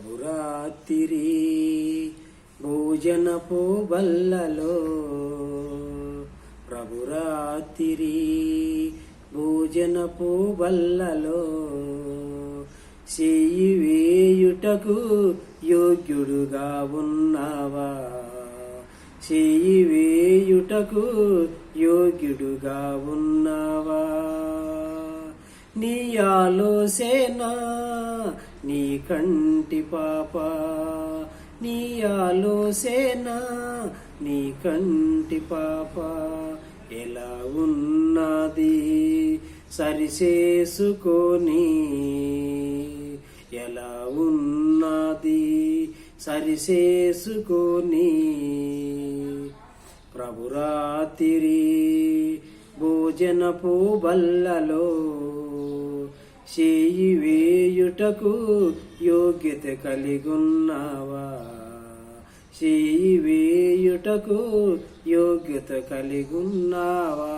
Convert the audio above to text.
ప్రభురాత్రి భోజనపు బల్లలో ప్రభురాత్రి భోజనపు బల్లలో చేయి వేయుటకు యోగ్యుడుగా ఉన్నావా, చేయి వేయుటకు యోగ్యుడుగా ఉన్నావా. నీ ఆలోచన నీ కంటి పాప, నీ ఆలోచన నీ కంటి పాప ఎలా ఉన్నది సరిచేసుకొని, ఎలా ఉన్నది సరిచేసుకొని. ప్రభురాత్రి భోజనపు బల్లలో చేయి వేయుటకు యోగ్యత కలిగున్నావా, చేయి వేయుటకు యోగ్యత కలిగున్నావా.